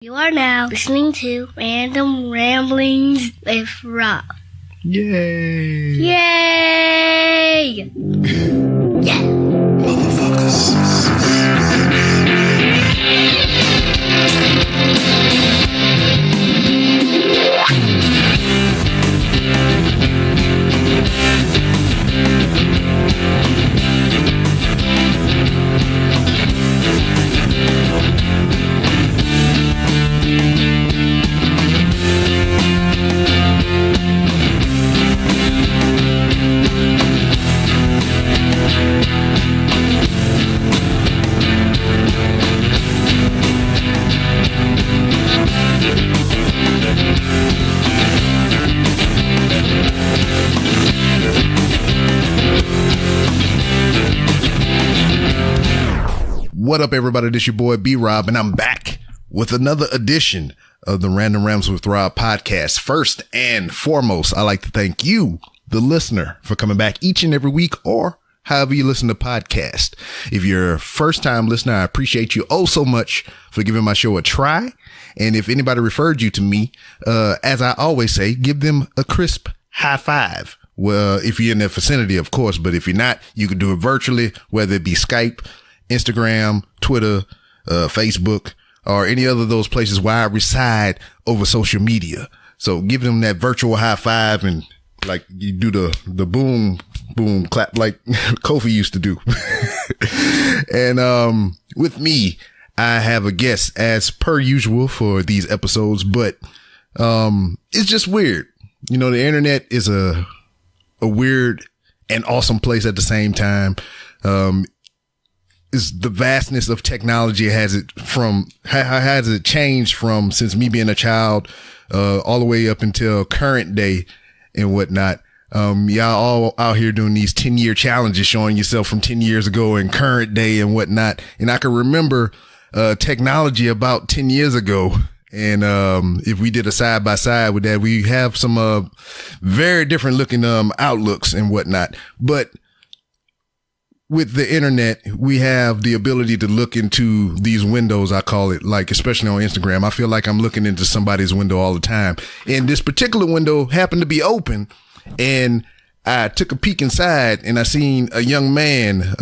You are now listening to Random Ramblings with Rob. Yay! Yay! Yeah! Motherfuckers. What up, everybody? This your boy B-Rob, and I'm back with another edition of the Random Rams with Rob podcast. First and foremost, I like to thank you, the listener, for coming back each and every week, or however you listen to podcast. If you're a first-time listener, I appreciate you oh so much for giving my show a try. And if anybody referred you to me, as I always say, give them a crisp high five. Well, if you're in their vicinity, of course, but if you're not, you can do it virtually, whether it be Skype, Instagram, Twitter, Facebook, or any other of those places where I reside over social media. So give them that virtual high five and like you do the boom, boom, clap like Kofi used to do. And with me, I have a guest as per usual for these episodes, but it's just weird. You know, the internet is a weird and awesome place at the same time. Is the vastness of technology has it changed from since me being a child, all the way up until current day and whatnot. Y'all all out here doing these 10-year challenges, showing yourself from 10 years ago and current day and whatnot. And I can remember, technology about 10 years ago. And, if we did a side by side with that, we have some, very different looking, outlooks and whatnot. But with the internet, we have the ability to look into these windows, I call it, like, especially on Instagram. I feel like I'm looking into somebody's window all the time. And this particular window happened to be open, and I took a peek inside and I seen a young man,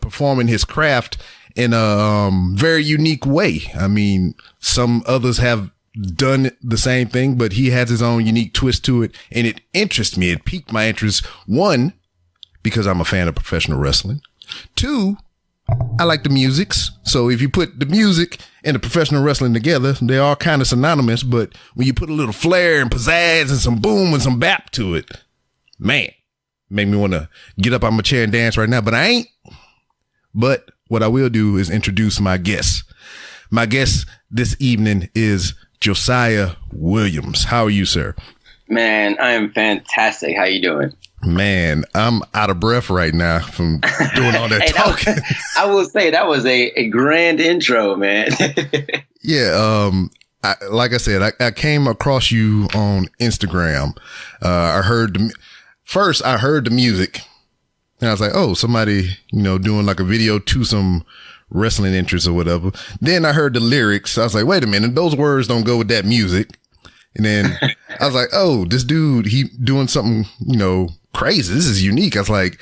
performing his craft in a, very unique way. I mean, some others have done the same thing, but he has his own unique twist to it. And it interests me. It piqued my interest. One, because I'm a fan of professional wrestling. Two, I like the musics. So if you put the music and the professional wrestling together, they're all kind of synonymous. But when you put a little flair and pizzazz and some boom and some bap to it, man, make me want to get up on my chair and dance right now. But I ain't. But what I will do is introduce my guest. My guest this evening is Josiah Williams. How are you, sir? Man, I am fantastic. How you doing? Man, I'm out of breath right now from doing all that Hey, talking. I will say that was a grand intro, man. Yeah. Like I said, I came across you on Instagram. I heard the music and I was like, oh, somebody, doing like a video to some wrestling interests or whatever. Then I heard the lyrics. I was like, wait a minute, those words don't go with that music. And then I was like, oh, this dude, he doing something, crazy. This is unique. I was like,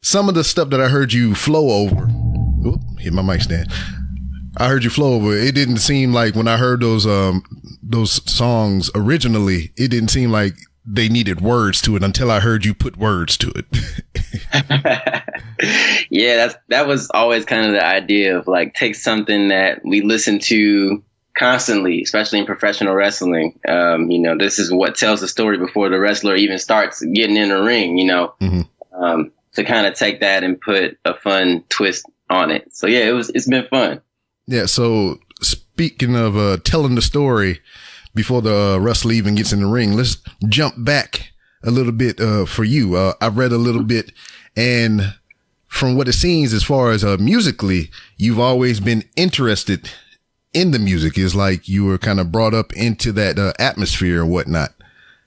some of the stuff that I heard you flow over. Oop, hit my mic stand. I heard you flow over. It didn't seem like when I heard those songs originally, it didn't seem like they needed words to it until I heard you put words to it. Yeah, that was always kind of the idea of like, take something that we listen to constantly, especially in professional wrestling. This is what tells the story before the wrestler even starts getting in the ring, Mm-hmm. To kind of take that and put a fun twist on it. So yeah, it's been fun. Yeah. So speaking of, telling the story before the wrestler even gets in the ring, let's jump back a little bit, for you. I've read a little bit, and from what it seems, as far as, musically, you've always been interested in the music. Is like you were kind of brought up into that atmosphere or whatnot.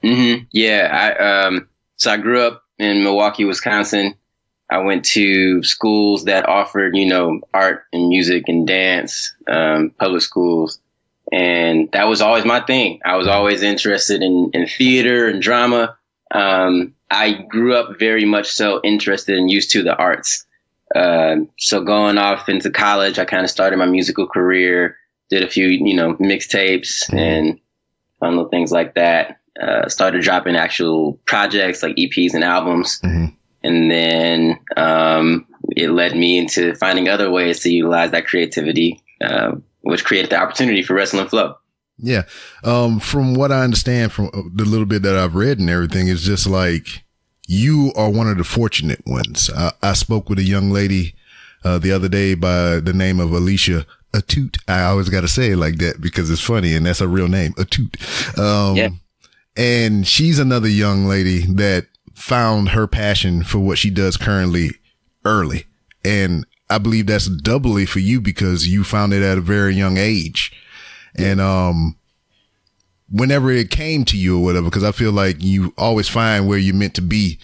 Mm-hmm. Yeah. So I grew up in Milwaukee, Wisconsin. I went to schools that offered, art and music and dance, public schools. And that was always my thing. I was always interested in theater and drama. I grew up very much so interested and used to the arts. So going off into college, I kind of started my musical career, did a few, mixtapes and fun little things like that. Started dropping actual projects like EPs and albums. And then it led me into finding other ways to utilize that creativity, which created the opportunity for Wrestle and Flow. Yeah. From what I understand from the little bit that I've read and everything, it's just like you are one of the fortunate ones. I spoke with a young lady the other day by the name of Alicia Atoot. I always got to say it like that because it's funny, and that's her real name, Atoot. And she's another young lady that found her passion for what she does currently early. And I believe that's doubly for you because you found it at a very young age. And whenever it came to you or whatever, because I feel like you always find where you're meant to be.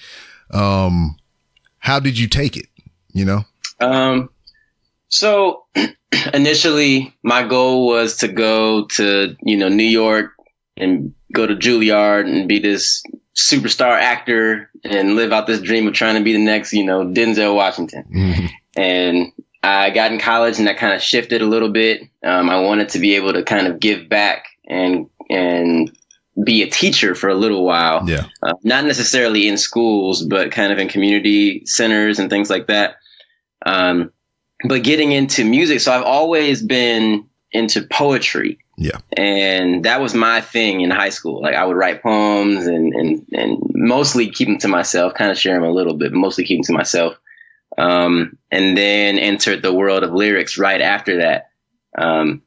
How did you take it? So initially my goal was to go to, New York and go to Juilliard and be this superstar actor and live out this dream of trying to be the next, Denzel Washington. And I got in college and that kind of shifted a little bit. I wanted to be able to kind of give back and be a teacher for a little while. Yeah. Not necessarily in schools, but kind of in community centers and things like that. But getting into music. So I've always been into poetry. Yeah. And that was my thing in high school. Like I would write poems and mostly keep them to myself, kind of share them a little bit, but mostly keep them to myself. And then entered the world of lyrics right after that. And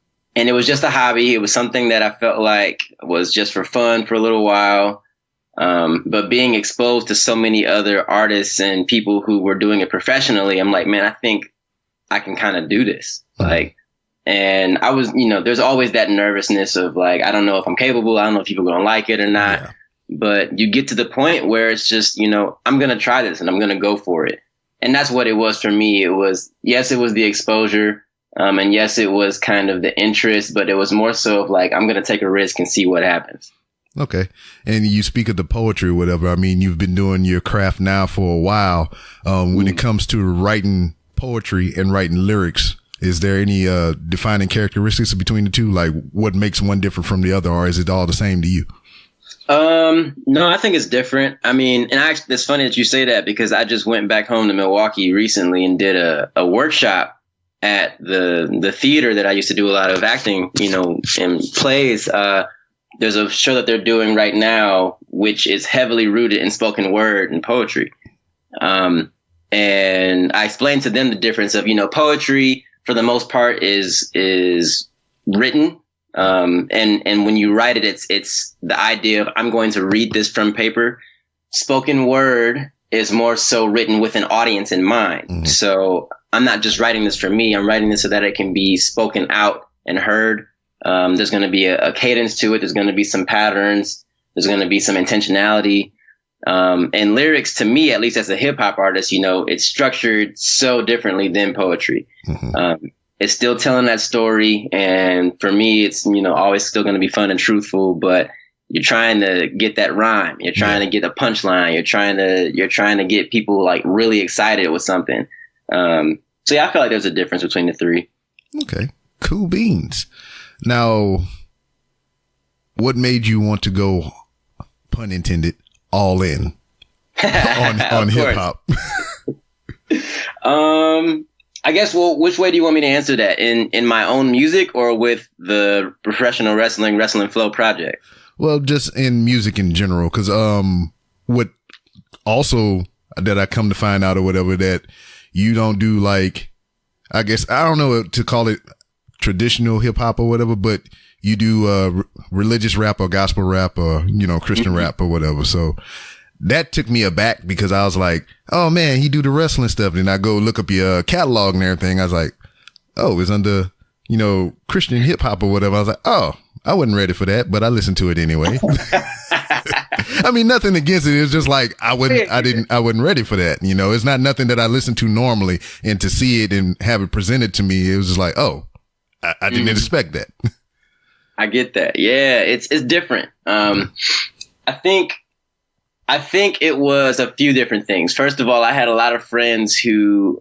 it was just a hobby. It was something that I felt like was just for fun for a little while. But being exposed to so many other artists and people who were doing it professionally, I'm like, man, I think I can kind of do this. And I was, there's always that nervousness of like, I don't know if I'm capable. I don't know if people are going to like it or not. Yeah. But you get to the point where it's just, I'm going to try this and I'm going to go for it. And that's what it was for me. It was, yes, it was the exposure. And yes, it was kind of the interest, but it was more so of like, I'm going to take a risk and see what happens. Okay. And you speak of the poetry or whatever. I mean, you've been doing your craft now for a while. When it comes to writing poetry and writing lyrics, is there any defining characteristics between the two? Like what makes one different from the other, or is it all the same to you? No, I think it's different. I mean, and actually, it's funny that you say that because I just went back home to Milwaukee recently and did a workshop at the theater that I used to do a lot of acting, in plays. There's a show that they're doing right now, which is heavily rooted in spoken word and poetry. And I explained to them the difference of, poetry for the most part is written. And when you write it, it's the idea of I'm going to read this from paper. Spoken word is more so written with an audience in mind. Mm-hmm. So I'm not just writing this for me. I'm writing this so that it can be spoken out and heard. There's going to be a cadence to it. There's going to be some patterns. There's going to be some intentionality. And lyrics, to me, at least as a hip hop artist, it's structured so differently than poetry. Mm-hmm. It's still telling that story. And for me, it's, always still going to be fun and truthful, but you're trying to get that rhyme. You're trying to get a punchline. You're trying to get people like really excited with something. So yeah, I feel like there's a difference between the three. Okay. Cool beans. Now, what made you want to go, pun intended, all in on hip hop? I guess, which way do you want me to answer that? In my own music or with the professional Wrestle and Flow project? Well, just in music in general. Cause, what also that I come to find out or whatever, that you don't do like, I guess, I don't know to call it traditional hip hop or whatever, but you do religious rap or gospel rap or, Christian rap or whatever. So that took me aback because I was like, oh man, he do the wrestling stuff. And I go look up your catalog and everything. I was like, oh, it's under, Christian hip hop or whatever. I was like, oh, I wasn't ready for that, but I listened to it anyway. I mean, nothing against it. It's just like, I wasn't ready for that. It's not nothing that I listen to normally, and to see it and have it presented to me, it was just like, oh, I didn't expect that. I get that. Yeah, it's different. I think it was a few different things. First of all, I had a lot of friends who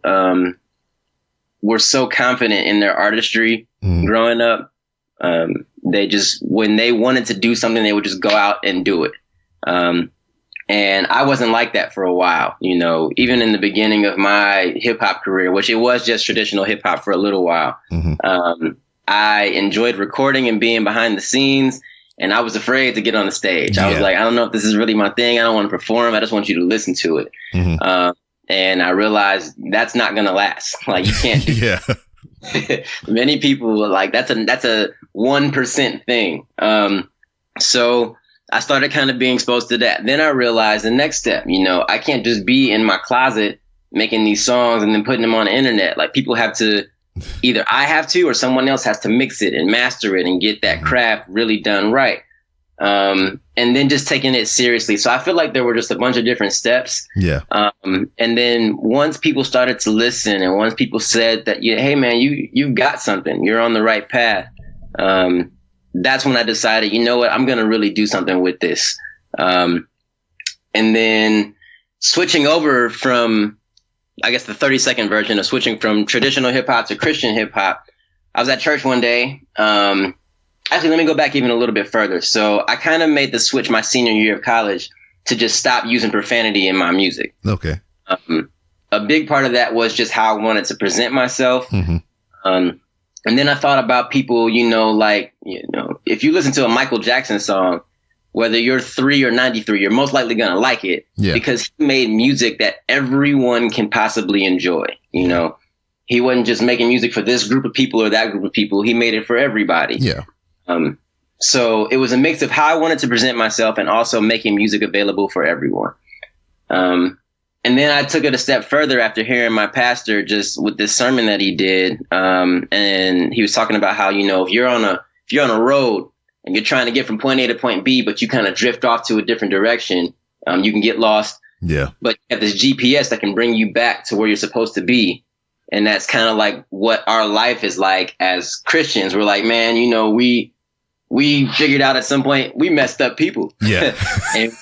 were so confident in their artistry growing up. They just, when they wanted to do something, they would just go out and do it. And I wasn't like that for a while, you know, even in the beginning of my hip hop career, which it was just traditional hip hop for a little while. I enjoyed recording and being behind the scenes, and I was afraid to get on the stage. I was like, I don't know if this is really my thing. I don't want to perform. I just want you to listen to it. And I realized that's not going to last. Like, you can't do Many people are like, that's a 1% thing. So I started kind of being exposed to that. Then I realized the next step, you know, I can't just be in my closet making these songs and then putting them on the internet. Like, people have to, either I have to, or someone else has to mix it and master it and get that craft really done right. And then just taking it seriously. So I feel like there were just a bunch of different steps. And then once people started to listen, and once people said that, hey man, you've got something, you're on the right path. That's when I decided, you know what, I'm going to really do something with this. And then switching over from, I guess, the 30-second version of switching from traditional hip hop to Christian hip hop. I was at church one day. Actually, let me go back even a little bit further. So I kind of made the switch my senior year of college to just stop using profanity in my music. Okay. A big part of that was just how I wanted to present myself. And then I thought about people, you know, like, you know, if you listen to a Michael Jackson song, whether you're 3 or 93, you're most likely going to like it because he made music that everyone can possibly enjoy. You know, he wasn't just making music for this group of people or that group of people. He made it for everybody. So it was a mix of how I wanted to present myself and also making music available for everyone. And then I took it a step further after hearing my pastor just with this sermon that he did. And he was talking about how, you know, if you're on a road and you're trying to get from point A to point B, but you kind of drift off to a different direction, you can get lost. But you have this GPS that can bring you back to where you're supposed to be. And that's kind of like what our life is like as Christians. We're like, man, you know, we figured out at some point we messed up people. And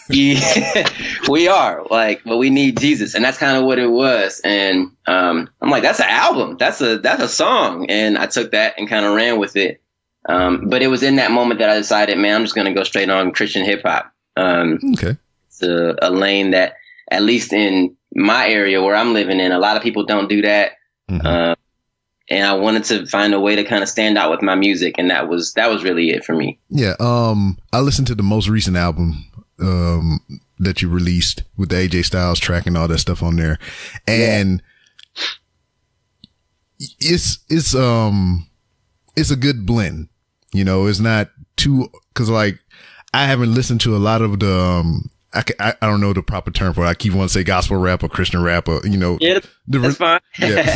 we are like, but we need Jesus. And that's kind of what it was. And I'm like, that's an album. That's a song. And I took that and kind of ran with it. But it was in that moment that I decided, man, I'm just going to go straight on Christian hip hop. It's a lane that, at least in my area where I'm living in, a lot of people don't do that. And I wanted to find a way to kind of stand out with my music. And that was really it for me. I listened to the most recent album that you released with the AJ Styles track and all that stuff on there. And it's a good blend. You know, it's not too, cause like I haven't listened to a lot of the, I don't know the proper term for it. I keep wanting to say gospel rap or Christian rap or, you know, that's fine.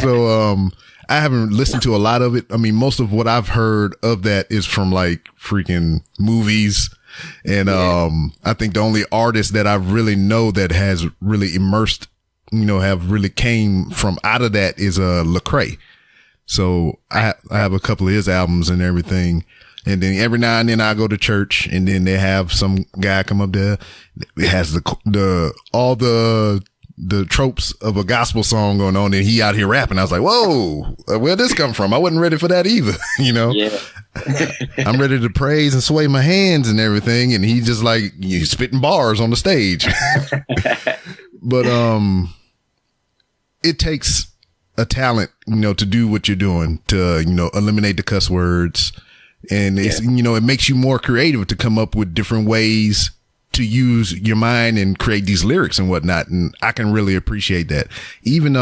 So, I haven't listened to a lot of it. I mean, most of what I've heard of that is from like freaking movies. And, I think the only artist that I really know that has really immersed, you know, have really came from out of that is, Lecrae. So I have a couple of his albums and everything. And then every now and then I go to church and then they have some guy come up there. It has all the tropes of a gospel song going on and he out here rapping. I was like, whoa, where'd this come from? I wasn't ready for that either. You know, I'm ready to praise and sway my hands and everything. And he just like, you spitting bars on the stage. But, it takes a talent, you know, to do what you're doing, to, you know, eliminate the cuss words. And it's, you know, it makes you more creative to come up with different ways to use your mind and create these lyrics and whatnot. And I can really appreciate that. Even,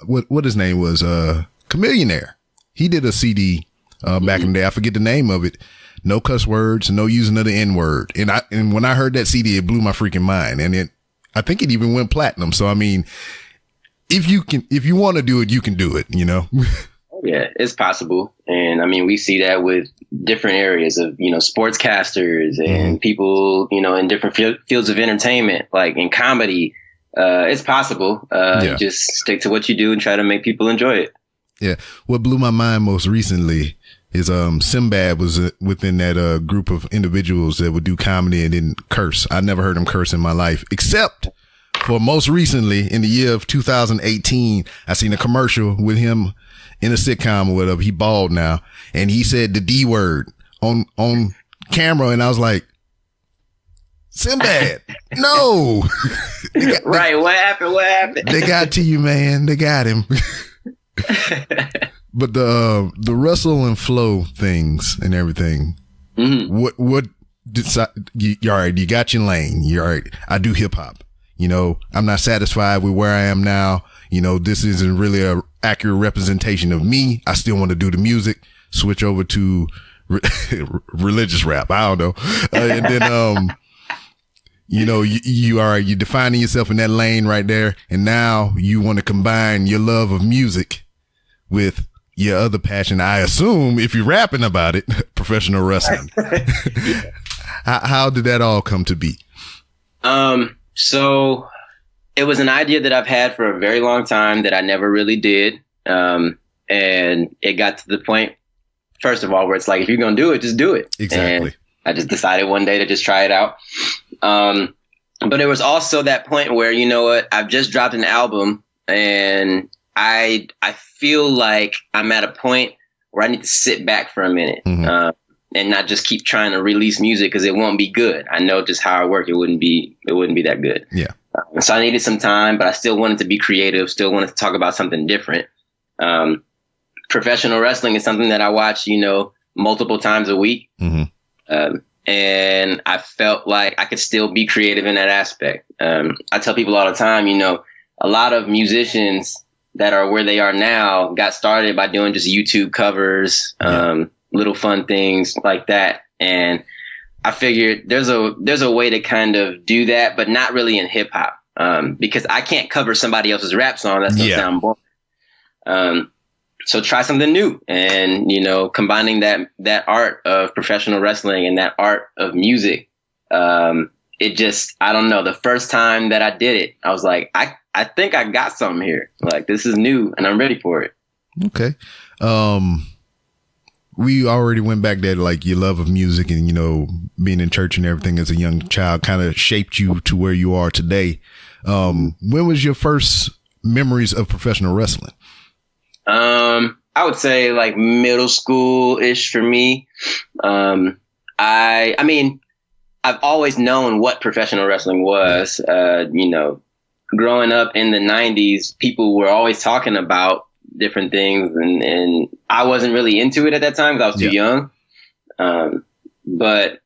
what his name was, Chameleonaire. He did a CD, back in the day. I forget the name of it. No cuss words, no using of the N word. And when I heard that CD, it blew my freaking mind. And I think it even went platinum. So, I mean, if you want to do it, you can do it, you know? Yeah, it's possible. And I mean, we see that with different areas of, you know, sportscasters and people, you know, in different fields of entertainment, like in comedy. It's possible. You just stick to what you do and try to make people enjoy it. Yeah. What blew my mind most recently is Sinbad was within that group of individuals that would do comedy and didn't curse. I never heard him curse in my life, except for most recently in the year of 2018. I seen a commercial with him in a sitcom or whatever. He bald now, and he said the D word on camera, and I was like, Sinbad, no. Right. What happened? They got to you, man. They got him. But the Wrestle and Flow things and everything. Mm-hmm. What all right, you got your lane. You're all right. I do hip hop. You know, I'm not satisfied with where I am now. You know, this isn't really a accurate representation of me. I still want to do the music. Switch over to religious rap. I don't know. And then you know, you are, you're defining yourself in that lane right there. And now you want to combine your love of music with your other passion. I assume if you're rapping about it, professional wrestling. How did that all come to be? So it was an idea that I've had for a very long time that I never really did. And it got to the point, first of all, where it's like, if you're going to do it, just do it. Exactly. And I just decided one day to just try it out. But it was also that point where, you know what, I've just dropped an album and I feel like I'm at a point where I need to sit back for a minute, and not just keep trying to release music because it won't be good. I know just how I work. It wouldn't be that good. Yeah. So I needed some time, but I still wanted to be creative, still wanted to talk about something different. Professional wrestling is something that I watch, you know, multiple times a week. And I felt like I could still be creative in that aspect. I tell people all the time, you know, a lot of musicians that are where they are now got started by doing just YouTube covers, little fun things like that. And I figured there's a way to kind of do that, but not really in hip hop, because I can't cover somebody else's rap song. That's gonna sound boring. So try something new, and, you know, combining that art of professional wrestling and that art of music. It just, I don't know. The first time that I did it, I was like, I think I got something here. Like, this is new and I'm ready for it. Okay. We already went back there, like your love of music and, you know, being in church and everything as a young child kind of shaped you to where you are today. When was your first memories of professional wrestling? I would say like middle school-ish for me. I mean, I've always known what professional wrestling was. You know, growing up in the 90s, people were always talking about different things, and I wasn't really into it at that time because I was too young. But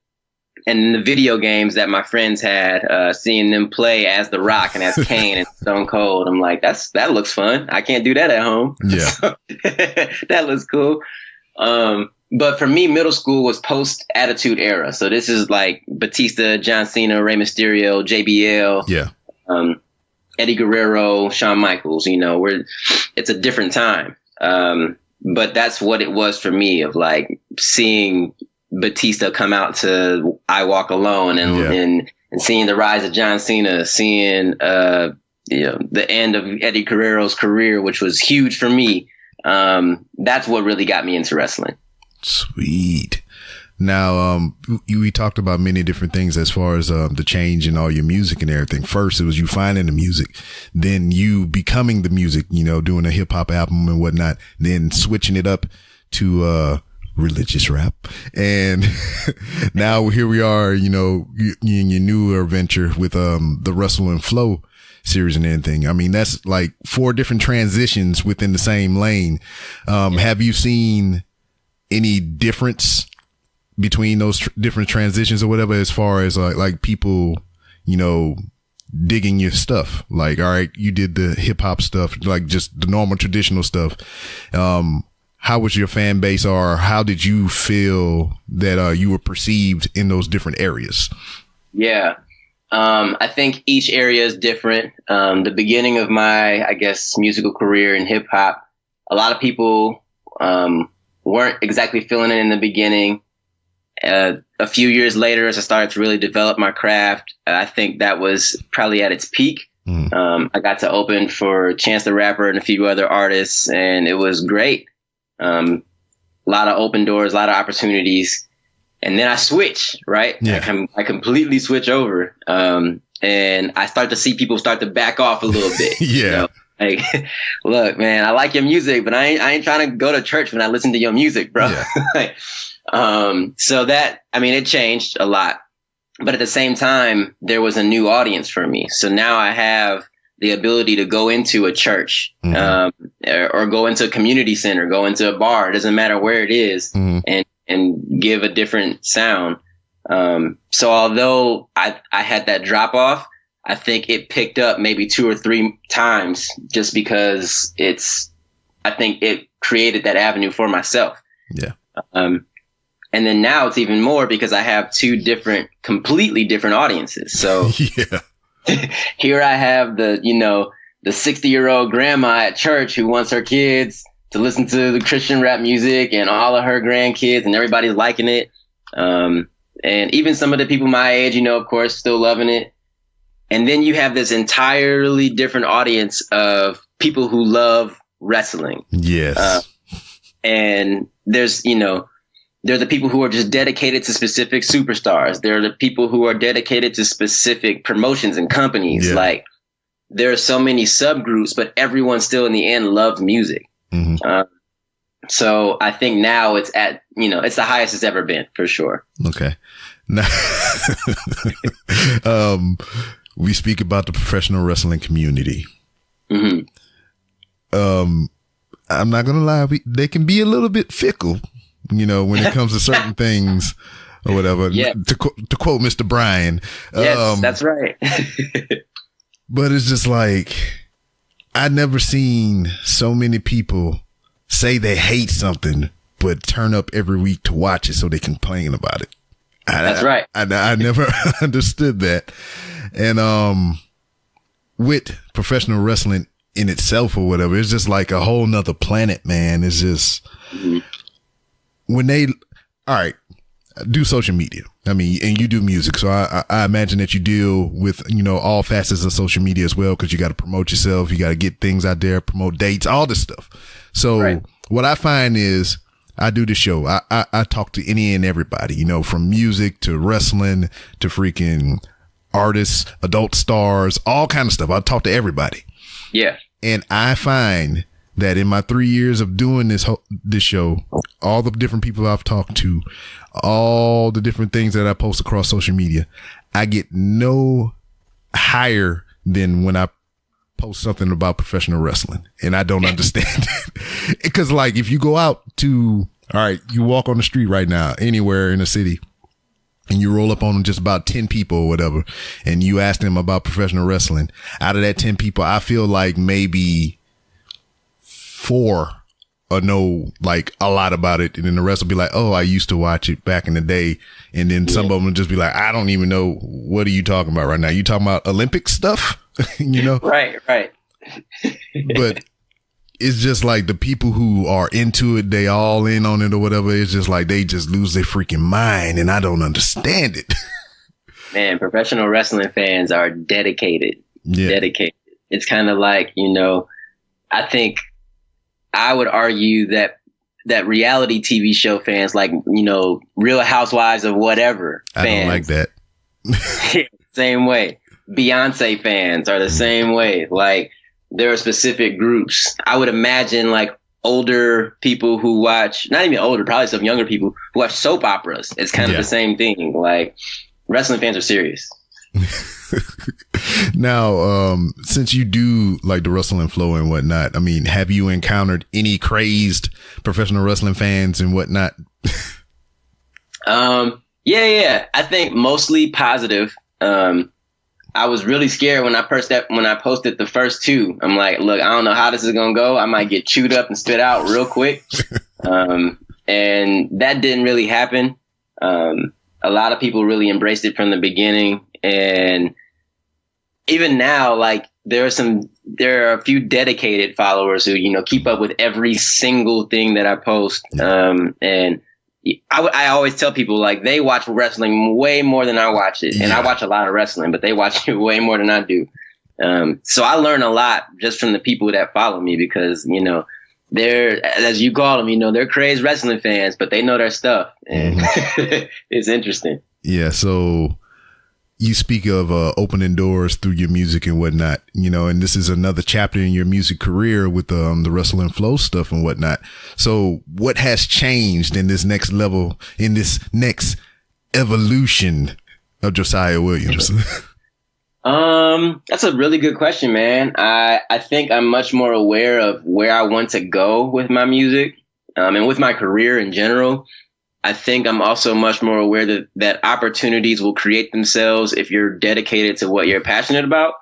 and the video games that my friends had, seeing them play as The Rock and as Kane and Stone Cold, I'm like, that looks fun. I can't do that at home. Yeah. So, that looks cool. But for me, middle school was post-Attitude Era. So this is like Batista, John Cena, Rey Mysterio, JBL. Yeah. Eddie Guerrero, Shawn Michaels, you know, it's a different time. But that's what it was for me, of like seeing Batista come out to I Walk Alone and seeing the rise of John Cena, seeing, you know, the end of Eddie Guerrero's career, which was huge for me. That's what really got me into wrestling. Sweet. Now, we talked about many different things as far as the change in all your music and everything. First, it was you finding the music, then you becoming the music, you know, doing a hip hop album and whatnot, then switching it up to religious rap. And now here we are, you know, in your newer venture with the Wrestle and Flow series and everything. I mean, that's like 4 different transitions within the same lane. Have you seen any difference between those different transitions or whatever, as far as like people, you know, digging your stuff? Like, all right, you did the hip hop stuff, like just the normal traditional stuff. How was your fan base, or how did you feel that you were perceived in those different areas? Yeah. I think each area is different. The beginning of my, I guess, musical career in hip hop, a lot of people weren't exactly feeling it in the beginning. A few years later, as I started to really develop my craft, I think that was probably at its peak. I got to open for Chance the Rapper and a few other artists, and it was great. a lot of open doors, a lot of opportunities. And then I switch, right? Yeah. I completely switch over. And I start to see people start to back off a little bit. Yeah. You know? Like, look, man, I like your music, but I ain't trying to go to church when I listen to your music, bro. Yeah. Like, so that, I mean, it changed a lot. But at the same time, there was a new audience for me. So now I have the ability to go into a church, or go into a community center, go into a bar. It doesn't matter where it is, and give a different sound. So although I had that drop off, I think it picked up maybe 2 or 3 times just because I think it created that avenue for myself. Yeah. And then now it's even more because I have 2 completely different audiences. So Yeah. here I have the 60-year-old grandma at church who wants her kids to listen to the Christian rap music, and all of her grandkids, and everybody's liking it. And even some of the people my age, of course, still loving it. And then you have this entirely different audience of people who love wrestling. Yes. And there's the people who are just dedicated to specific superstars. There are the people who are dedicated to specific promotions and companies. Yeah. Like, there are so many subgroups, but everyone still in the end loves music. So I think now it's at, it's the highest it's ever been, for sure. Okay. Now, we speak about the professional wrestling community. I'm not going to lie. They can be a little bit fickle, when it comes to certain things or whatever. Yeah. To quote Mr. Bryan. Yes, that's right. But it's just like, I've never seen so many people say they hate something, but turn up every week to watch it so they complain about it. That's right. I never understood that. And with professional wrestling in itself or whatever, it's just like a whole nother planet, man. It's just when they, all right, do social media. I mean, and you do music. So I imagine that you deal with, all facets of social media as well, because you got to promote yourself. You got to get things out there, promote dates, all this stuff. So what I find is, I do the show. I talk to any and everybody, from music to wrestling to freaking artists, adult stars, all kind of stuff. I talk to everybody. Yeah. And I find that in my 3 years of doing this show, all the different people I've talked to, all the different things that I post across social media, I get no higher than when I post something about professional wrestling, and I don't understand it. Because like, if you go out to, all right, you walk on the street right now, anywhere in a city, and you roll up on just about 10 people or whatever, and you ask them about professional wrestling, out of that 10 people, I feel like maybe 4 know like a lot about it, and then the rest will be like, oh, I used to watch it back in the day. And then some of them will just be like, I don't even know, what are you talking about right now? You talking about Olympic stuff? Right. But it's just like the people who are into it, they all in on it or whatever. It's just like they just lose their freaking mind, and I don't understand it. Man, professional wrestling fans are dedicated. Yeah. Dedicated. It's kind of like, I think I would argue that reality TV show fans, like, Real Housewives of whatever fans. I don't like that. Same way. Beyonce fans are the same way. Like, there are specific groups. I would imagine like older people who watch, not even older, probably some younger people who watch soap operas. It's kind of the same thing. Like, wrestling fans are serious. Now, since you do like the Wrestle and Flow and whatnot, I mean, have you encountered any crazed professional wrestling fans and whatnot? Yeah. I think mostly positive. I was really scared when I posted the first 2. I'm like, look, I don't know how this is gonna go. I might get chewed up and spit out real quick. And that didn't really happen. A lot of people really embraced it from the beginning, and even now, like, there are a few dedicated followers who, keep up with every single thing that I post. And I always tell people, like, they watch wrestling way more than I watch it. And I watch a lot of wrestling, but they watch it way more than I do. So I learn a lot just from the people that follow me, because, they're, as you call them, you know, they're crazed wrestling fans, but they know their stuff, and it's interesting. Yeah. So you speak of opening doors through your music and whatnot, you know, and this is another chapter in your music career with the Wrestle and Flow stuff and whatnot. So what has changed in this next level, in this next evolution of Josiah Williams? That's a really good question, man. I think I'm much more aware of where I want to go with my music, and with my career in general. I think I'm also much more aware that opportunities will create themselves if you're dedicated to what you're passionate about.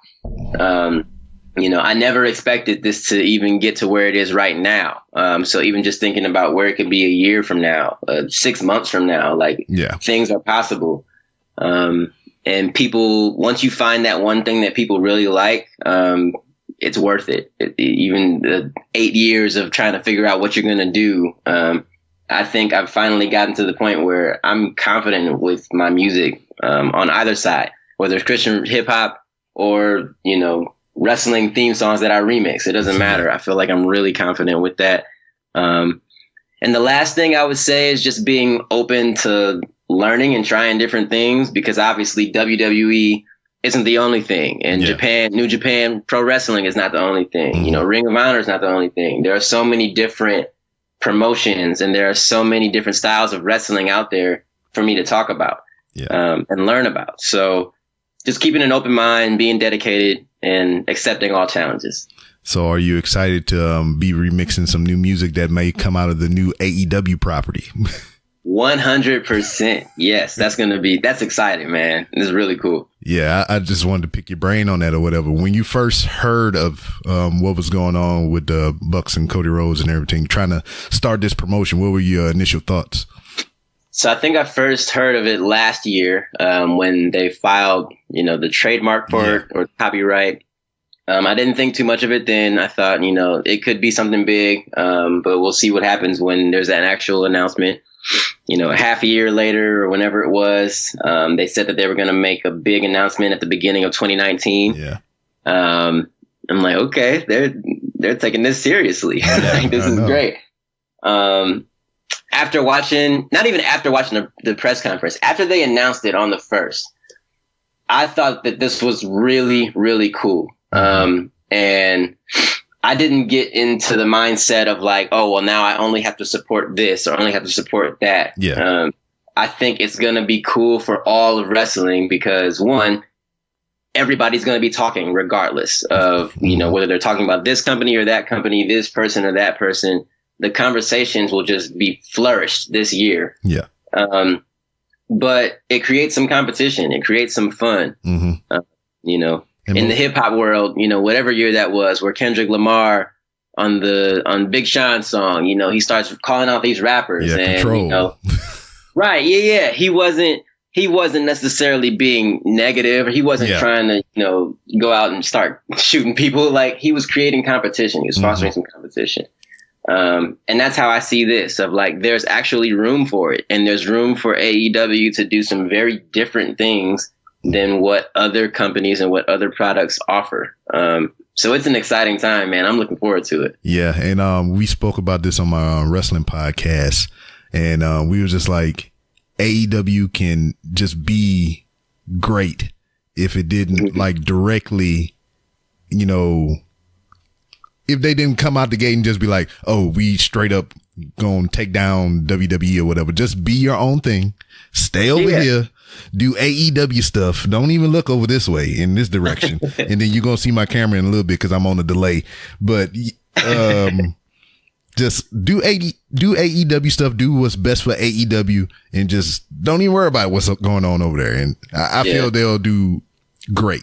You know, I never expected this to even get to where it is right now. So even just thinking about where it could be a year from now, 6 months from now, like things are possible. And people, once you find that one thing that people really like, it's worth it. Even the 8 years of trying to figure out what you're going to do. I think I've finally gotten to the point where I'm confident with my music, on either side, whether it's Christian hip hop or, you know, wrestling theme songs that I remix. It doesn't matter. I feel like I'm really confident with that. And the last thing I would say is just being open to learning and trying different things, because obviously WWE isn't the only thing. And Japan, New Japan Pro Wrestling is not the only thing. You know, Ring of Honor is not the only thing. There are so many different promotions, and there are so many different styles of wrestling out there for me to talk about and learn about. So just keeping an open mind, being dedicated, and accepting all challenges. So are you excited to be remixing some new music that may come out of the new AEW property? 100%. Yes, that's exciting, man. This is really cool. Yeah, I just wanted to pick your brain on that or whatever. When you first heard of what was going on with the Bucks and Cody Rhodes and everything, trying to start this promotion, what were your initial thoughts? So I think I first heard of it last year when they filed, you know, the trademark for it or copyright. I didn't think too much of it then. I thought, you know, it could be something big, but we'll see what happens when there's an actual announcement. You know, a half a year later or whenever it was, they said that they were going to make a big announcement at the beginning of 2019. Yeah. I'm like, okay, they're taking this seriously. Like, this is great. After watching, not even after watching the press conference, after they announced it on the 1st, I thought that this was really, really cool. And I didn't get into the mindset of like, oh, well, now I only have to support this or only have to support that. Yeah. I think it's going to be cool for all of wrestling because, one, everybody's going to be talking regardless of, you know, whether they're talking about this company or that company, this person or that person. The conversations will just be flourished this year. Yeah. But it creates some competition. It creates some fun. You know. In the hip hop world, you know, whatever year that was, where Kendrick Lamar on Big Sean's song, you know, he starts calling out these rappers and Control. You know, right. Yeah. He wasn't necessarily being negative, or he wasn't trying to, you know, go out and start shooting people. Like, he was creating competition. He was fostering some competition. And that's how I see this, of like, there's actually room for it, and there's room for AEW to do some very different things than what other companies and what other products offer. So it's an exciting time, man. I'm looking forward to it. Yeah. And we spoke about this on my wrestling podcast, and we were just like, AEW can just be great if it didn't like directly, you know, if they didn't come out the gate and just be like, oh, we straight up gonna take down WWE or whatever. Just be your own thing. Stay over here. Do AEW stuff. Don't even look over this way in this direction. And then you're going to see my camera in a little bit because I'm on a delay. But just do AEW stuff. Do what's best for AEW, and just don't even worry about what's going on over there. And I feel they'll do great.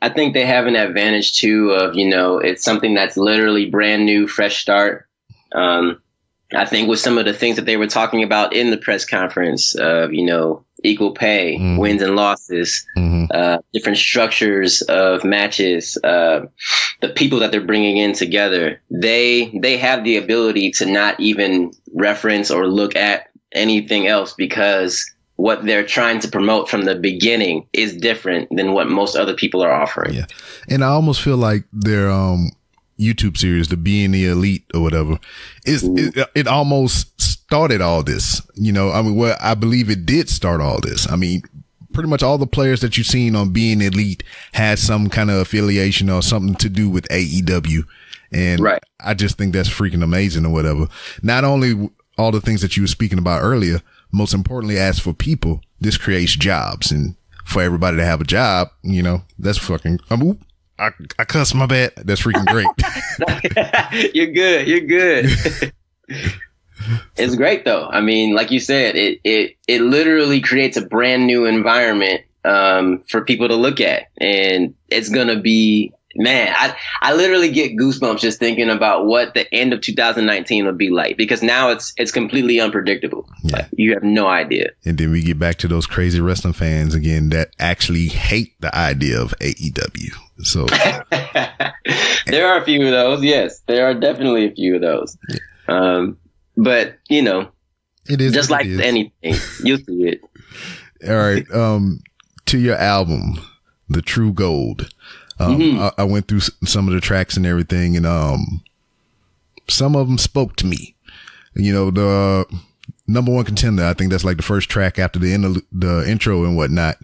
I think they have an advantage too of, you know, it's something that's literally brand new, fresh start. I think with some of the things that they were talking about in the press conference of, you know, equal pay, wins and losses, different structures of matches, the people that they're bringing in together, they have the ability to not even reference or look at anything else, because what they're trying to promote from the beginning is different than what most other people are offering. Yeah. And I almost feel like they're YouTube series, the Being the Elite or whatever, it almost started all this. You know, I mean, well, I believe it did start all this. I mean, pretty much all the players that you've seen on Being Elite had some kind of affiliation or something to do with AEW. And right. I just think that's freaking amazing or whatever. Not only all the things that you were speaking about earlier, most importantly, as for people, this creates jobs, and for everybody to have a job, you know, that's fucking, I cuss, my bad. That's freaking great. You're good. You're good. It's great though. I mean, like you said, it literally creates a brand new environment for people to look at, and it's going to be, man, I literally get goosebumps just thinking about what the end of 2019 will be like, because now it's completely unpredictable. Yeah. Like, you have no idea. And then we get back to those crazy wrestling fans again that actually hate the idea of AEW. So there are a few of those. Yes, there are definitely a few of those. Yeah. But you know, it is just like anything. You'll see it. All right. To your album, The True Gold. I went through some of the tracks and everything, and some of them spoke to me. You know, the Number One Contender, I think that's like the first track after the end of the intro and whatnot.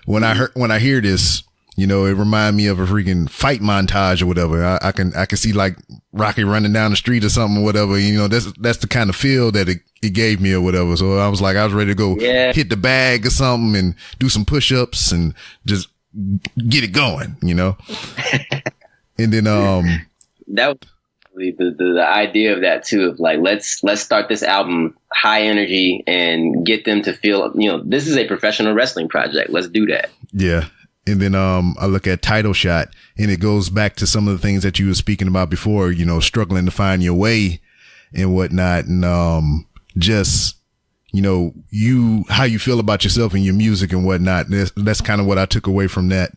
When I hear this, you know, it reminded me of a freaking fight montage or whatever. I can see like Rocky running down the street or something or whatever. You know, that's the kind of feel that it gave me or whatever. So I was ready to go hit the bag or something and do some push-ups and just get it going, you know. And then that was the idea of that too, of like, let's start this album high energy and get them to feel, you know, this is a professional wrestling project. Let's do that. Yeah. And then I look at Title Shot, and it goes back to some of the things that you were speaking about before, you know, struggling to find your way and whatnot, and just, you know, how you feel about yourself and your music and whatnot. That's kind of what I took away from that.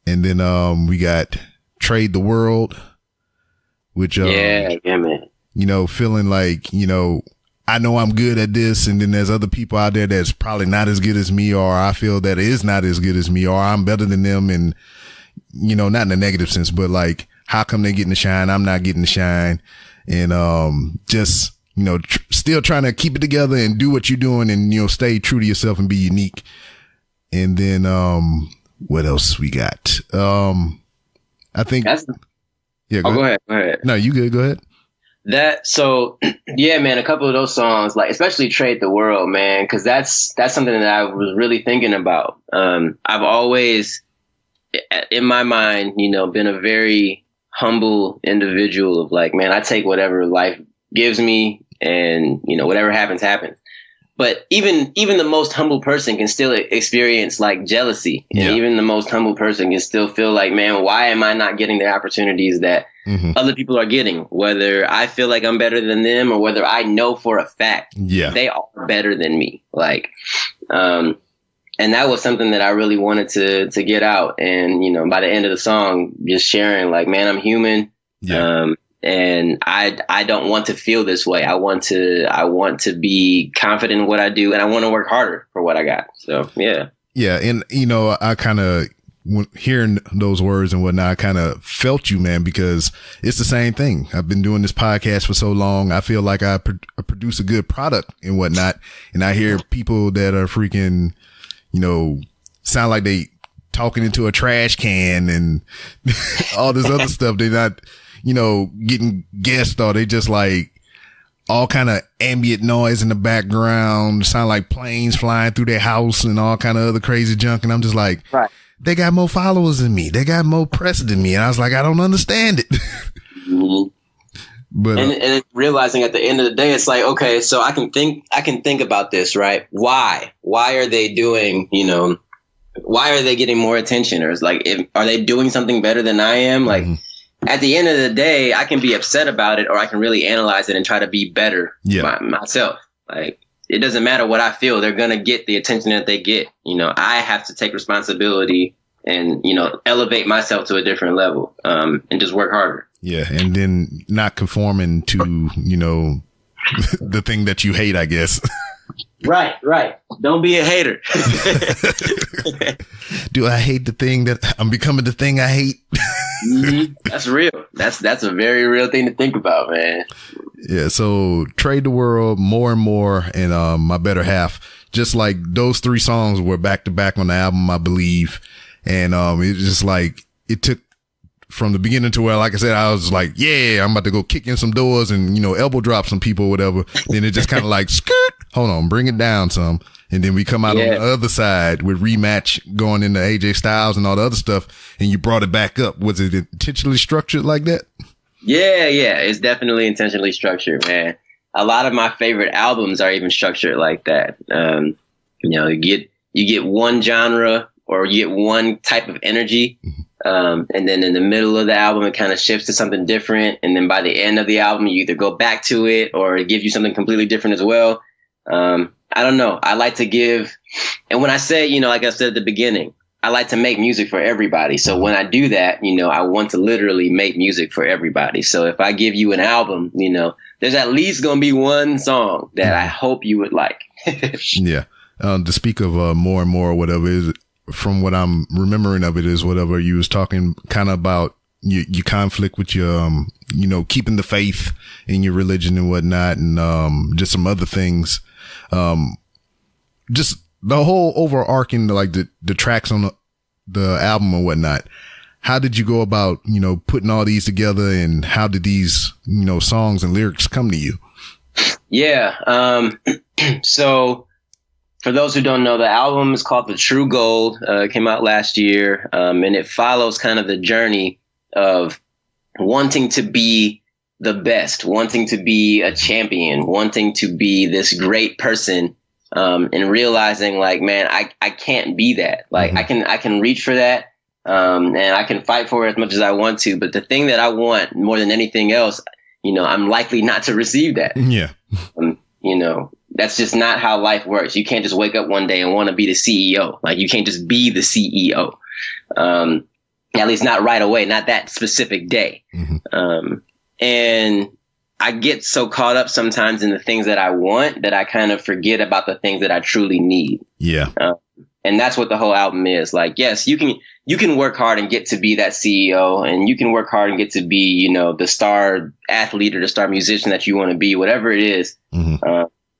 And then we got Trade the World, which yeah, man. You know, feeling like, you know, I know I'm good at this, and then there's other people out there that's probably not as good as me, or I feel that it is not as good as me, or I'm better than them. And, you know, not in a negative sense, but like, how come they're getting the shine? I'm not getting the shine. And just, you know, still trying to keep it together and do what you're doing, and, you know, stay true to yourself and be unique. And then what else we got? I think yeah. Go ahead. No, you good. Go ahead. Yeah, man, a couple of those songs, like especially Trade the World, man, because that's something that I was really thinking about. I've always, in my mind, you know, been a very humble individual of like, man, I take whatever life gives me, and, you know, whatever happens, happens. But even the most humble person can still experience like jealousy. And even the most humble person can still feel like, man, why am I not getting the opportunities that other people are getting? Whether I feel like I'm better than them, or whether I know for a fact they are better than me. Like, and that was something that I really wanted to get out. And, you know, by the end of the song, just sharing like, man, I'm human. Yeah. And I don't want to feel this way. I want to be confident in what I do, and I want to work harder for what I got. So, yeah. Yeah. And, you know, I kind of, hearing those words and whatnot, I kind of felt you, man, because it's the same thing. I've been doing this podcast for so long. I feel like I produce a good product and whatnot. And I hear people that are freaking, you know, sound like they talking into a trash can and all this other stuff. They're not, you know, getting guests, or they just like all kind of ambient noise in the background, sound like planes flying through their house and all kind of other crazy junk. And I'm just like, right. They got more followers than me. They got more press than me. And I was like, I don't understand it. But and realizing at the end of the day, it's like, okay, so I can think about this, right? Why are they doing, you know, why are they getting more attention? Or it's like, are they doing something better than I am? Like, at the end of the day, I can be upset about it, or I can really analyze it and try to be better myself. Like, it doesn't matter what I feel. They're going to get the attention that they get. You know, I have to take responsibility and, you know, elevate myself to a different level, and just work harder. Yeah. And then not conforming to, you know, the thing that you hate, I guess. Right. Don't be a hater. Do I hate the thing that I'm becoming the thing I hate? That's real. That's a very real thing to think about, man. Yeah. So Trade the World, More and More, and My Better Half. Just like those 3 songs were back to back on the album, I believe. And it's just like it took from the beginning to where, like I said, I was like, yeah, I'm about to go kick in some doors and, elbow drop some people or whatever. Then it just kind of like, skirt, hold on, bring it down some. And then we come out on the other side with Rematch going into AJ Styles and all the other stuff. And you brought it back up. Was it intentionally structured like that? Yeah. It's definitely intentionally structured, man. A lot of my favorite albums are even structured like that. You get one genre or you get one type of energy. And then in the middle of the album, it kind of shifts to something different. And then by the end of the album, you either go back to it or it gives you something completely different as well. I don't know. I like to give. And when I say, like I said at the beginning, I like to make music for everybody. So when I do that, I want to literally make music for everybody. So if I give you an album, there's at least going to be one song that I hope you would like. Yeah. To speak of More and More, whatever is, from what I'm remembering of it is whatever you was talking kind of about your conflict with your, keeping the faith in your religion and whatnot, and just some other things. Just the whole overarching, like the tracks on the album or whatnot. How did you go about, putting all these together, and how did these, songs and lyrics come to you? Yeah. So for those who don't know, the album is called The True Gold. It came out last year. And it follows kind of the journey of wanting to be the best, wanting to be a champion, wanting to be this great person, and realizing like, man, I can't be that. Like I can reach for that. And I can fight for it as much as I want to. But the thing that I want more than anything else, I'm likely not to receive that. Yeah. That's just not how life works. You can't just wake up one day and want to be the CEO. Like you can't just be the CEO. At least not right away, not that specific day. And I get so caught up sometimes in the things that I want that I kind of forget about the things that I truly need. Yeah. And that's what the whole album is. Like, yes, you can work hard and get to be that CEO, and you can work hard and get to be, the star athlete or the star musician that you want to be, whatever it is.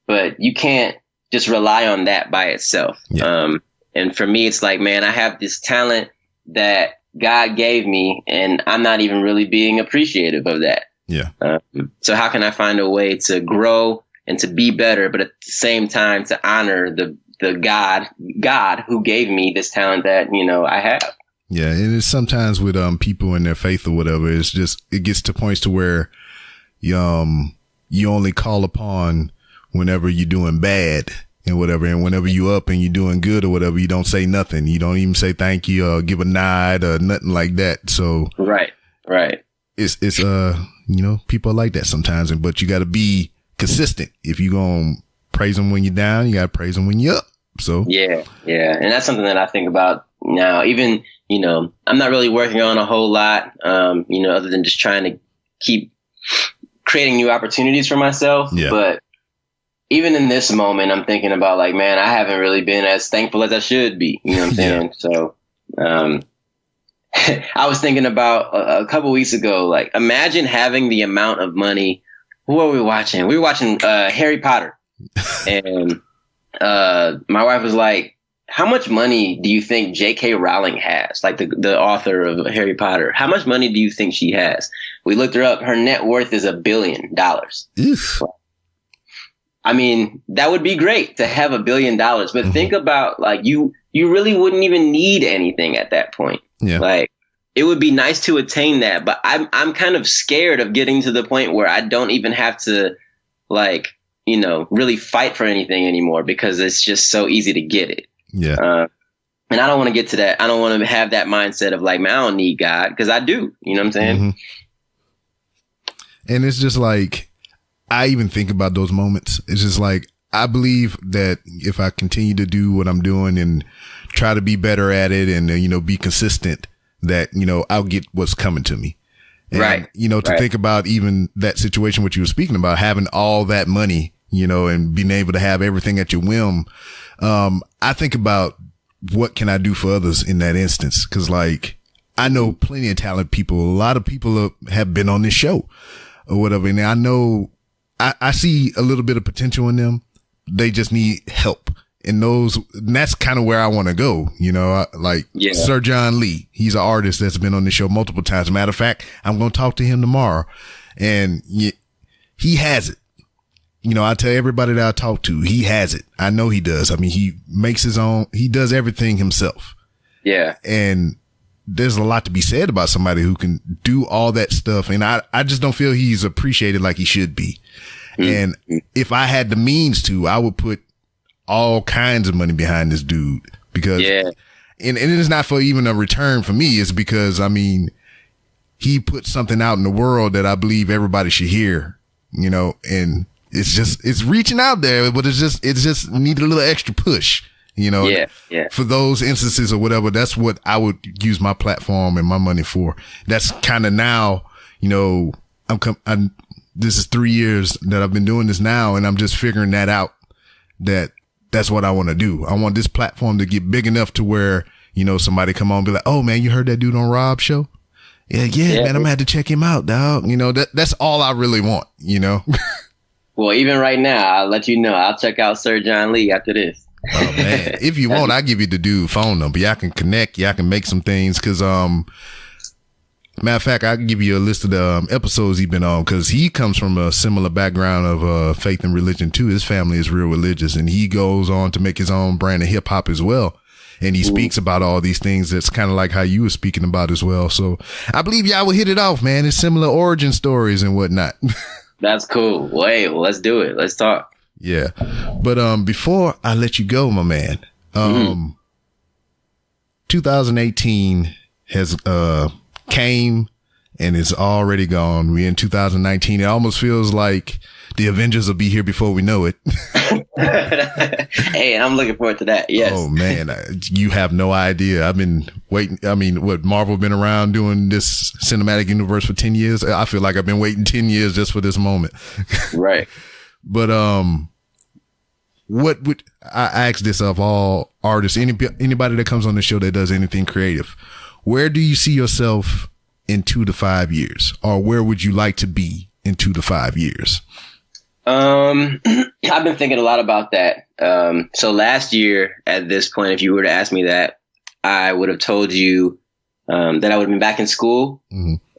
But you can't just rely on that by itself. Yeah. And for me, it's like, man, I have this talent that God gave me, and I'm not even really being appreciative of that. Yeah. So how can I find a way to grow and to be better, but at the same time to honor the God who gave me this talent that, I have. Yeah. And it's sometimes with, people in their faith or whatever, it's just, it gets to points to where, you only call upon whenever you're doing bad and whatever. And whenever you up and you're doing good or whatever, you don't say nothing. You don't even say thank you or give a nod or nothing like that. So. Right. It's, people are like that sometimes, but you got to be consistent. If you're going to praise them when you're down, you got to praise them when you're up. So. Yeah. And that's something that I think about now. Even, I'm not really working on a whole lot, other than just trying to keep creating new opportunities for myself. Yeah. But even in this moment, I'm thinking about like, man, I haven't really been as thankful as I should be. You know what I'm saying? Yeah. So, I was thinking about a couple weeks ago, like imagine having the amount of money. What were we watching? We were watching Harry Potter. And my wife was like, how much money do you think J.K. Rowling has? Like the author of Harry Potter. How much money do you think she has? We looked her up. Her net worth is $1 billion. Oof. I mean, that would be great to have $1 billion. But think about like you really wouldn't even need anything at that point. Yeah. Like it would be nice to attain that. But I'm kind of scared of getting to the point where I don't even have to like, really fight for anything anymore because it's just so easy to get it. Yeah. And I don't want to get to that. I don't want to have that mindset of like, man, I don't need God because I do. You know what I'm saying? And it's just like, I even think about those moments. It's just like, I believe that if I continue to do what I'm doing and try to be better at it and, be consistent, that, I'll get what's coming to me. And, right. To think about even that situation, what you were speaking about, having all that money, and being able to have everything at your whim. I think about what can I do for others in that instance? Cause like, I know plenty of talented people. A lot of people have been on this show or whatever. And I know I see a little bit of potential in them. They just need help. And that's kind of where I want to go. Sir John Lee. He's an artist that's been on the show multiple times. Matter of fact, I'm going to talk to him tomorrow, and he has it. I tell everybody that I talk to, he has it. I know he does. I mean, he makes he does everything himself. Yeah. And there's a lot to be said about somebody who can do all that stuff. And I just don't feel he's appreciated like he should be. Mm-hmm. And if I had the means to, I would put all kinds of money behind this dude, because and it is not for even a return for me. It's because, I mean, he put something out in the world that I believe everybody should hear, and it's reaching out there, but it's just need a little extra push, for those instances or whatever. That's what I would use my platform and my money for. That's kind of now, this is 3 years that I've been doing this now, and I'm just figuring that out, that's what I want to do. I want this platform to get big enough to where, somebody come on and be like, oh man, you heard that dude on Rob's show? Yeah, man, I'm gonna have to check him out, dog. That's all I really want, Well, even right now, I'll let you know, I'll check out Sir John Lee after this. Oh man, if you want, I'll give you the dude phone number. Y'all can connect. Y'all can make some things. Cause, matter of fact, I can give you a list of the episodes he's been on, because he comes from a similar background of faith and religion too. His family is real religious, and he goes on to make his own brand of hip hop as well. And he speaks about all these things that's kind of like how you were speaking about as well. So I believe y'all will hit it off, man. It's similar origin stories and whatnot. That's cool. Well, let's do it. Let's talk. Yeah. But before I let you go, my man, 2018 has came and it's already gone. We're in 2019. It almost feels like the Avengers will be here before we know it. Hey, I'm looking forward to that. Yes. Oh man, you have no idea. I've been waiting. I mean, Marvel been around doing this cinematic universe for 10 years. I feel like I've been waiting 10 years just for this moment. Right. But what would I ask this of all artists, anybody that comes on the show that does anything creative? Where do you see yourself in 2 to 5 years, or where would you like to be in 2 to 5 years? I've been thinking a lot about that. So last year at this point, if you were to ask me that, I would have told you that I would have been back in school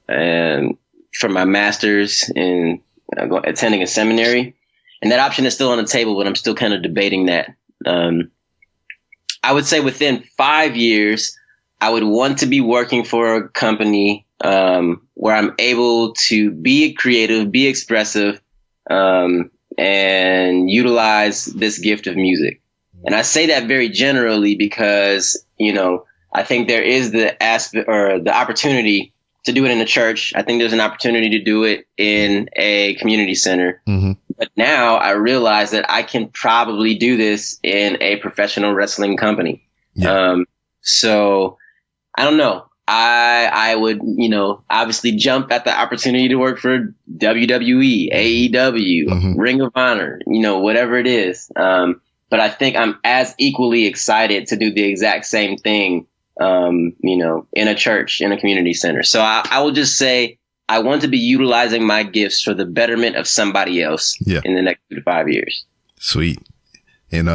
and for my master's in attending a seminary. And that option is still on the table, but I'm still kind of debating that. I would say within 5 years, I would want to be working for a company where I'm able to be creative, be expressive, and utilize this gift of music. And I say that very generally because, I think there is the aspect or the opportunity to do it in a church. I think there's an opportunity to do it in a community center. Mm-hmm. But now I realize that I can probably do this in a professional wrestling company. Yeah. So I don't know. I would, obviously jump at the opportunity to work for WWE, AEW, Ring of Honor, whatever it is. But I think I'm as equally excited to do the exact same thing, in a church, in a community center. So I will just say I want to be utilizing my gifts for the betterment of somebody else in the next 2 to 5 years. Sweet. And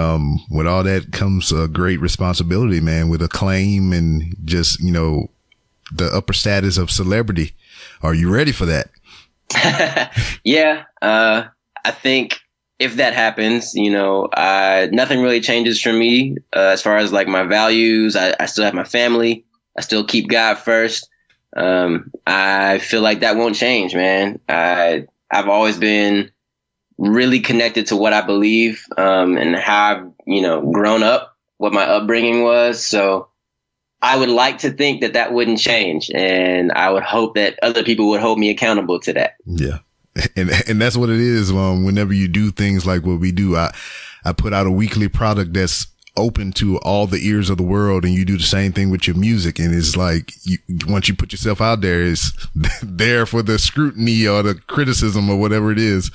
with all that comes a great responsibility, man, with acclaim and just, the upper status of celebrity. Are you ready for that? Yeah. I think if that happens, nothing really changes for me as far as like my values. I still have my family. I still keep God first. I feel like that won't change, man. I've always been really connected to what I believe, and how I've, grown up, what my upbringing was. So I would like to think that that wouldn't change, and I would hope that other people would hold me accountable to that. Yeah. And that's what it is. Whenever you do things like what we do, I put out a weekly product that's open to all the ears of the world, and you do the same thing with your music. And it's like, once you put yourself out there, it's there for the scrutiny or the criticism or whatever it is.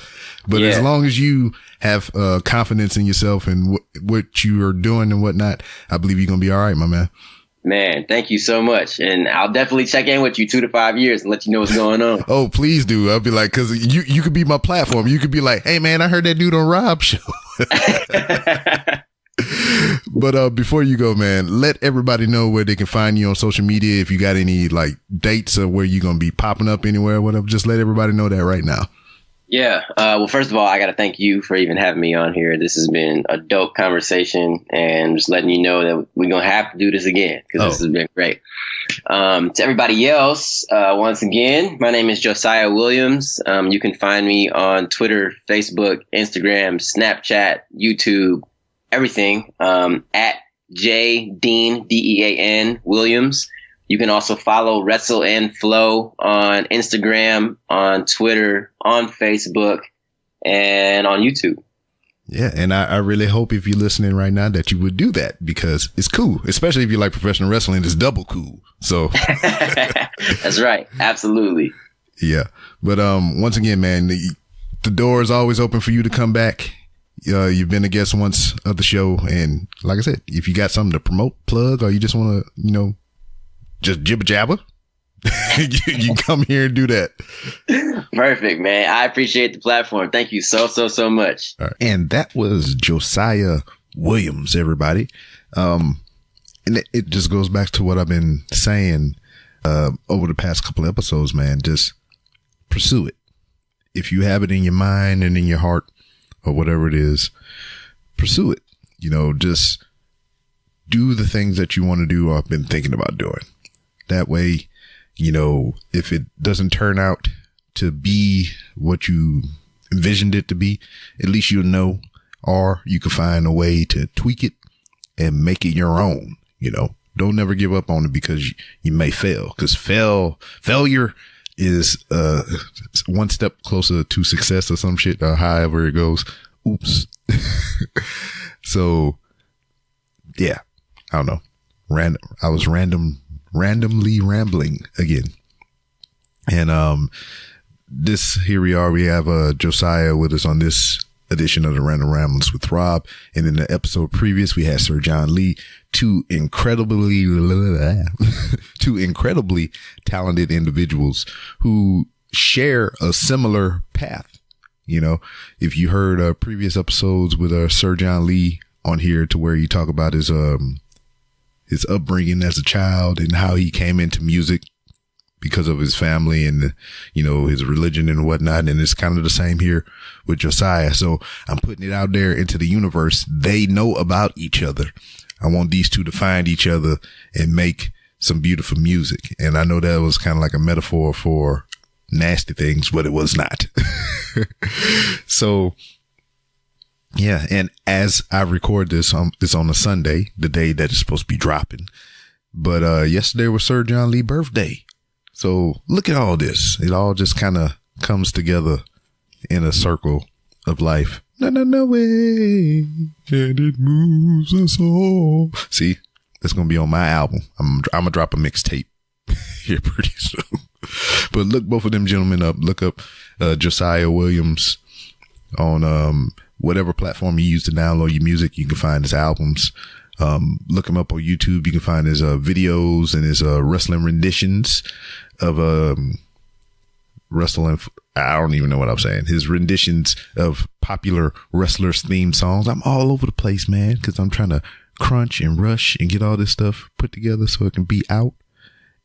But as long as you have confidence in yourself and what you are doing and whatnot, I believe you're going to be all right, my man. Man, thank you so much. And I'll definitely check in with you 2 to 5 years and let you know what's going on. Oh, please do. I'll be like, because you could be my platform. You could be like, hey, man, I heard that dude on Rob's show. But before you go, man, let everybody know where they can find you on social media. If you got any like dates or where you're going to be popping up anywhere or whatever, just let everybody know that right now. Yeah. Well, first of all, I got to thank you for even having me on here. This has been a dope conversation, and just letting you know that we're going to have to do this again, because this has been great. To everybody else, once again, my name is Josiah Williams. You can find me on Twitter, Facebook, Instagram, Snapchat, YouTube, everything, at JDean, DEAN Williams. You can also follow Wrestle and Flow on Instagram, on Twitter, on Facebook, and on YouTube. Yeah, and I really hope if you're listening right now that you would do that, because it's cool, especially if you like professional wrestling. It's double cool. So that's right. Absolutely. Yeah. But once again, man, the door is always open for you to come back. You've been a guest once of the show. And like I said, if you got something to promote, plug, or you just want to, just jibber jabber, you come here and do that. Perfect, man. I appreciate the platform. Thank you so much. All right. And that was Josiah Williams, everybody. And it just goes back to what I've been saying over the past couple of episodes, man. Just pursue it. If you have it in your mind and in your heart or whatever it is, pursue it. Just do the things that you want to do or have been thinking about doing. That way, if it doesn't turn out to be what you envisioned it to be, at least you'll know, or you can find a way to tweak it and make it your own. Don't never give up on it, because you may fail, because failure is one step closer to success or some shit, or however it goes. Oops. So yeah, I don't know. I was randomly rambling again. And here we are. We have Josiah with us on this edition of the Random Ramblings with Rob. And in the episode previous, we had Sir John Lee, two incredibly talented individuals who share a similar path. If you heard previous episodes with Sir John Lee on here, to where you talk about his upbringing as a child and how he came into music because of his family and, his religion and whatnot. And it's kind of the same here with Josiah. So I'm putting it out there into the universe. They know about each other. I want these two to find each other and make some beautiful music. And I know that was kind of like a metaphor for nasty things, but it was not. So yeah. And as I record this, it's on a Sunday, the day that it's supposed to be dropping. But yesterday was Sir John Lee's birthday. So look at all this. It all just kind of comes together in a circle of life. No way. And it moves us all. See, that's going to be on my album. I'm going to drop a mixtape here pretty soon. But look both of them gentlemen up. Look up Josiah Williams on whatever platform you use to download your music. You can find his albums. Look him up on YouTube. You can find his videos and his wrestling renditions of wrestling. I don't even know what I'm saying. His renditions of popular wrestlers' theme songs. I'm all over the place, man, because I'm trying to crunch and rush and get all this stuff put together so it can be out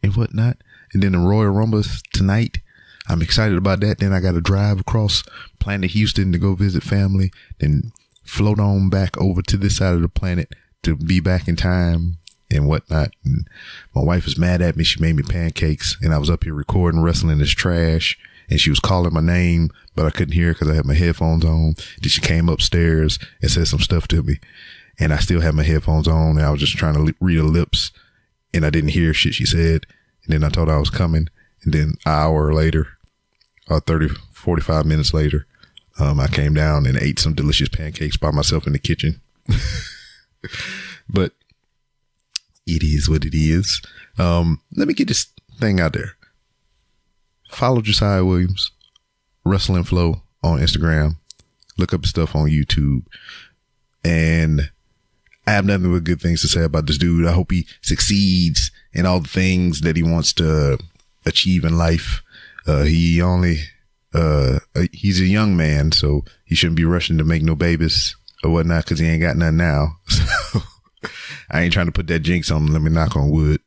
and whatnot. And then the Royal Rumble tonight. I'm excited about that. Then I got to drive across planet Houston to go visit family, then float on back over to this side of the planet to be back in time and whatnot. And my wife was mad at me. She made me pancakes, and I was up here recording Wrestling is Trash, and she was calling my name, but I couldn't hear her because I had my headphones on. Then she came upstairs and said some stuff to me, and I still had my headphones on, and I was just trying to read her lips, and I didn't hear shit she said. And then I told her I was coming, and then an hour later, or 45 minutes later, I came down and ate some delicious pancakes by myself in the kitchen. But it is what it is. Let me get this thing out there. Follow Josiah Williams, Wrestle and Flow on Instagram. Look up his stuff on YouTube. And I have nothing but good things to say about this dude. I hope he succeeds in all the things that he wants to achieve in life. He's a young man, so he shouldn't be rushing to make no babies or whatnot, because he ain't got none now. So I ain't trying to put that jinx on him. Let me knock on wood.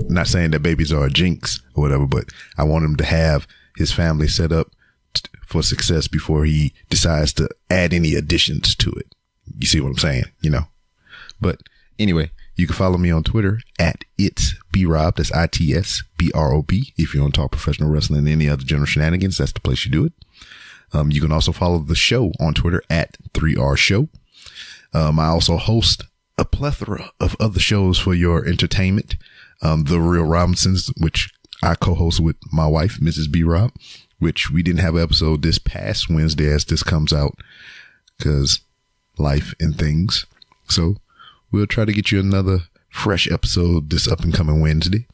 Not saying that babies are a jinx or whatever, but I want him to have his family set up for success before he decides to add any additions to it. You see what I'm saying? You know, but anyway, you can follow me on Twitter at itsbrob. That's ITSBROB. If you want to talk professional wrestling and any other general shenanigans, that's the place you do it. You can also follow the show on Twitter at 3R Show. I also host a plethora of other shows for your entertainment. The Real Robinsons, which I co-host with my wife, Mrs. B. Rob, which we didn't have an episode this past Wednesday as this comes out because life and things. So we'll try to get you another fresh episode this up and coming Wednesday.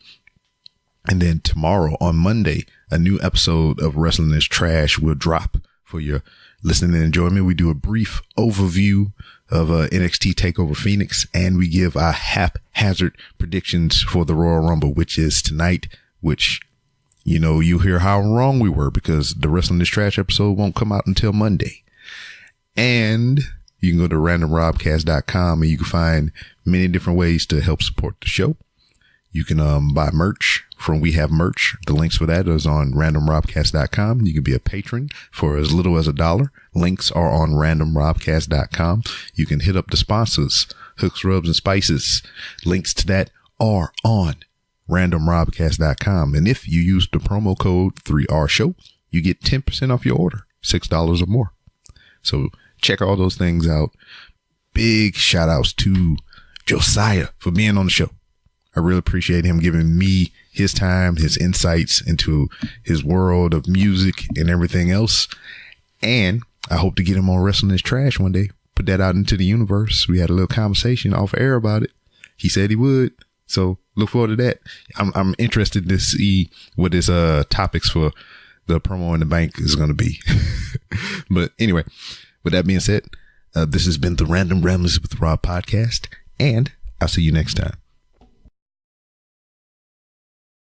And then tomorrow on Monday, a new episode of Wrestling is Trash will drop for your listening and enjoyment. We do a brief overview of NXT TakeOver Phoenix, and we give our haphazard predictions for the Royal Rumble, which is tonight, which, you know, you hear how wrong we were because the Wrestling is Trash episode won't come out until Monday. And you can go to randomrobcast.com and you can find many different ways to help support the show. You can buy merch from We Have Merch. The links for that is on randomrobcast.com. You can be a patron for as little as $1. Links are on randomrobcast.com. You can hit up the sponsors, Hooks, Rubs, and Spices. Links to that are on randomrobcast.com. And if you use the promo code 3R Show, you get 10% off your order, $6 or more. So check all those things out. Big shout outs to Josiah for being on the show. I really appreciate him giving me his time, his insights into his world of music and everything else. And I hope to get him on Wrestling is Trash one day. Put that out into the universe. We had a little conversation off air about it. He said he would. So look forward to that. I'm interested to see what his topics for the promo in the bank is going to be. But anyway, with that being said, this has been the Random Ramblings with Rob podcast, and I'll see you next time.